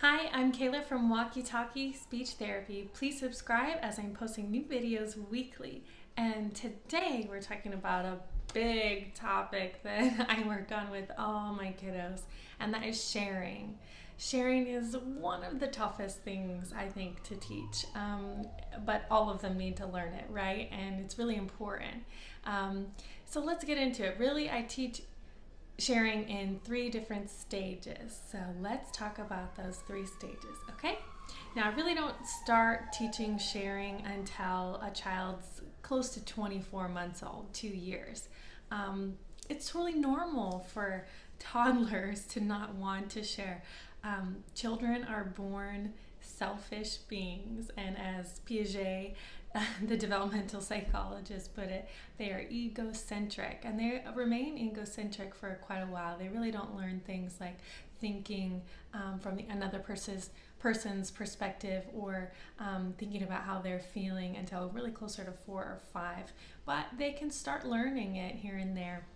Hi, I'm Kayla from Walkie, Talkie Speech Therapy. Please subscribe as I'm posting new videos weekly. And today we're talking about a big topic that I work on with all my kiddos, and that is sharing. Sharing is one of the toughest things I think to teach, but all of them need to learn it, right? And it's really important. So let's get into it. Really, I teach sharing in 3 different stages. So let's talk about those 3 stages, okay? Now, I really don't start teaching sharing until a child's close to 24 months old, 2 years. It's totally normal for toddlers to not want to share. Children are born selfish beings, and as Piaget, the developmental psychologist, put it, they are egocentric, and they remain egocentric for quite a while. They really don't learn things like thinking from another person's perspective, or thinking about how they're feeling until really closer to 4 or 5. But they can start learning it here and there.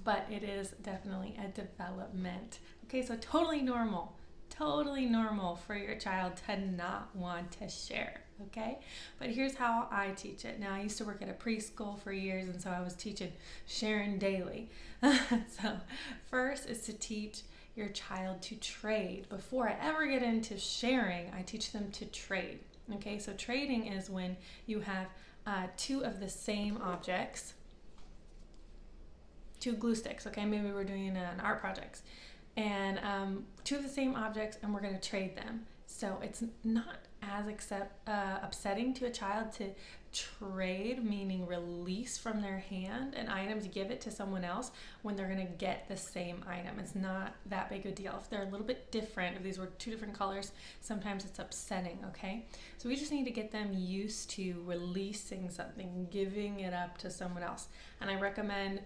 But it is definitely a development. Okay, so totally normal for your child to not want to share, okay? But here's how I teach it. Now, I used to work at a preschool for years, and so I was teaching sharing daily. So first is to teach your child to trade. Before I ever get into sharing, I teach them to trade, okay? So trading is when you have 2 of the same objects, 2 glue sticks, okay? Maybe we're doing an art project, and 2 of the same objects, and we're going to trade them. So it's not as upsetting to a child to trade, meaning release from their hand an item to give it to someone else when they're going to get the same item. It's not that big a deal. If they're a little bit different, if these were 2 different colors, sometimes it's upsetting, okay? So we just need to get them used to releasing something, giving it up to someone else. And I recommend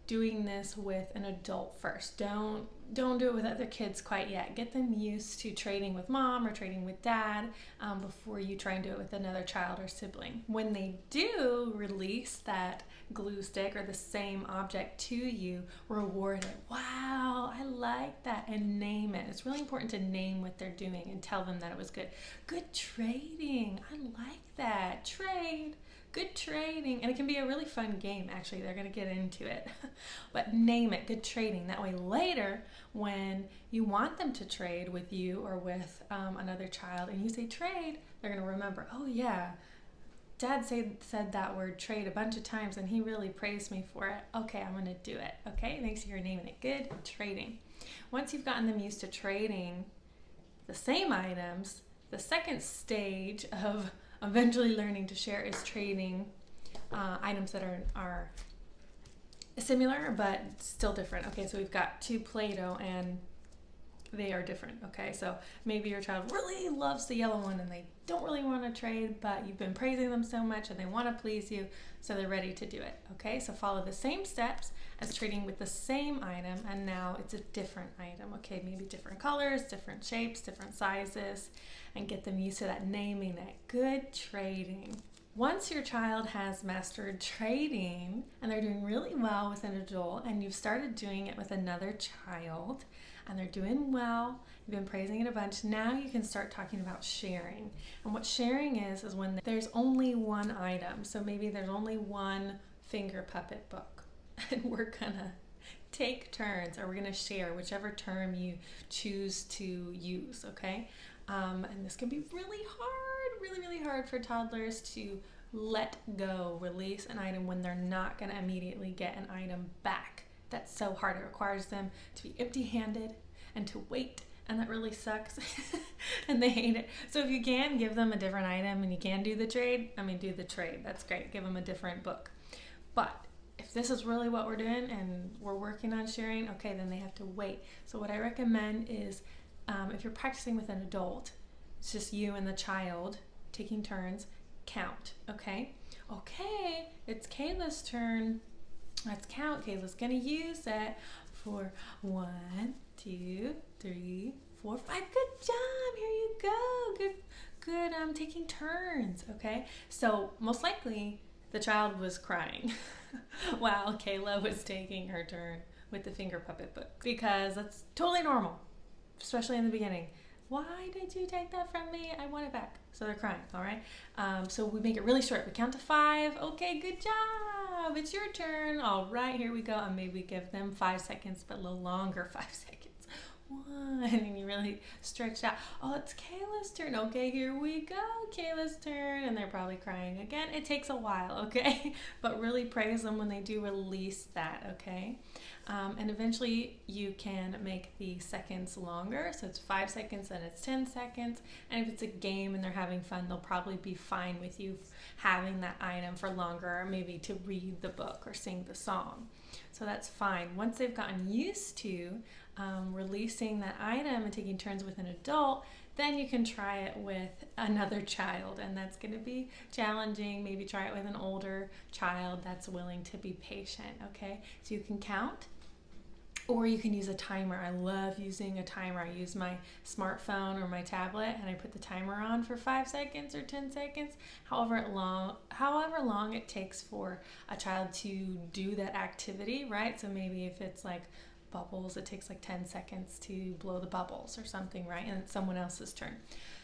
doing this with an adult first. Don't do it with other kids quite yet. Get them used to trading with mom or trading with dad before you try and do it with another child or sibling. When they do release that glue stick or the same object to you, reward it. Wow, I like that, and name it. It's really important to name what they're doing and tell them that it was good. Good trading. I like that. Trade. Good trading. And it can be a really fun game, actually. They're going to get into it. But name it. Good trading. That way later, when you want them to trade with you or with another child, and you say trade, they're going to remember, oh yeah, Dad said that word trade a bunch of times, and he really praised me for it. Okay, I'm going to do it. Okay, thanks for your naming it. Good trading. Once you've gotten them used to trading the same items, the second stage of eventually learning to share is trading items that are similar but still different. Okay, so we've got 2 Play-Doh and they are different. Okay, so maybe your child really loves the yellow one and they don't really want to trade, but you've been praising them so much and they want to please you, so they're ready to do it. Okay, so follow the same steps as trading with the same item, and now it's a different item. Okay, maybe different colors, different shapes, different sizes, and get them used to that naming, that good trading. Once your child has mastered trading and they're doing really well with an adult, and you've started doing it with another child and they're doing well, you've been praising it a bunch, now you can start talking about sharing. And what sharing is when there's only one item. So maybe there's only one finger puppet book, and we're gonna take turns, or we're gonna share whichever term you choose to use, okay? And this can be really hard for toddlers to let go, release an item when they're not going to immediately get an item back. That's so hard. It requires them to be empty-handed and to wait, and that really sucks. And they hate it. So if you can give them a different item and you can do the trade, do the trade. That's great. Give them a different book. But if this is really what we're doing and we're working on sharing, okay, then they have to wait. So what I recommend is if you're practicing with an adult, it's just you and the child taking turns, count, okay? Okay, it's Kayla's turn. Let's count. Kayla's gonna use it for 1, 2, 3, 4, 5. Good job. Here you go. Good. Taking turns, okay? So most likely the child was crying while Kayla was taking her turn with the finger puppet book, because that's totally normal, especially in the beginning. why did you take that from me? I want it back. So they're crying, all right? So we make it really short. We count to 5. Okay, good job. It's your turn. All right, here we go. And maybe give them 5 seconds, but a little longer 5 seconds. 1, and you really stretch out. Oh, it's Kayla's turn. Okay, here we go. Kayla's turn. And they're probably crying again. It takes a while, okay? But really praise them when they do release that, okay? And eventually you can make the seconds longer. So it's 5 seconds and it's 10 seconds. And if it's a game and they're having fun, they'll probably be fine with you having that item for longer, or maybe to read the book or sing the song. So that's fine. Once they've gotten used to releasing that item and taking turns with an adult, then you can try it with another child, and that's going to be challenging. Maybe try it with an older child that's willing to be patient, okay? So you can count, or you can use a timer. I love using a timer. I use my smartphone or my tablet, and I put the timer on for 5 seconds or 10 seconds, however long it takes for a child to do that activity, right? So maybe if it's like bubbles, it takes like 10 seconds to blow the bubbles or something, right? And it's someone else's turn.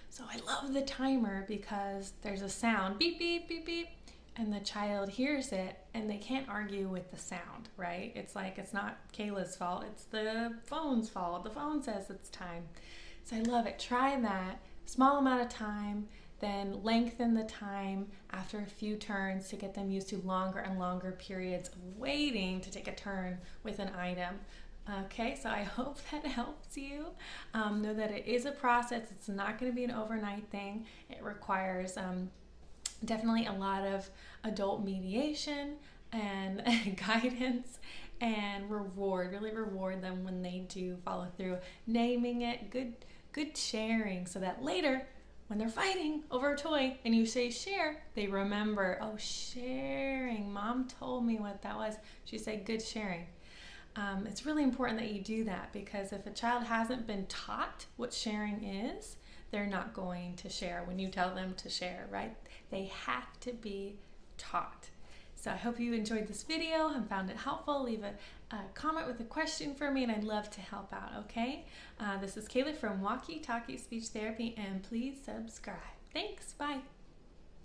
So I love the timer because there's a sound, beep, beep, beep, beep, and the child hears it and they can't argue with the sound, right? It's like, it's not Kayla's fault, it's the phone's fault. The phone says it's time. So I love it. Try that, small amount of time, then lengthen the time after a few turns to get them used to longer and longer periods of waiting to take a turn with an item. Okay, so I hope that helps you. Know that it is a process. It's not going to be an overnight thing. It requires definitely a lot of adult mediation and guidance and reward. Really reward them when they do follow through. Naming it, good sharing, so that later when they're fighting over a toy and you say share, they remember, oh, sharing. Mom told me what that was. She said good sharing. It's really important that you do that, because if a child hasn't been taught what sharing is, they're not going to share when you tell them to share, right? They have to be taught. So I hope you enjoyed this video and found it helpful. Leave a comment with a question for me and I'd love to help out, okay? This is Kayla from Walkie, Talkie Speech Therapy, and please subscribe. Thanks, bye.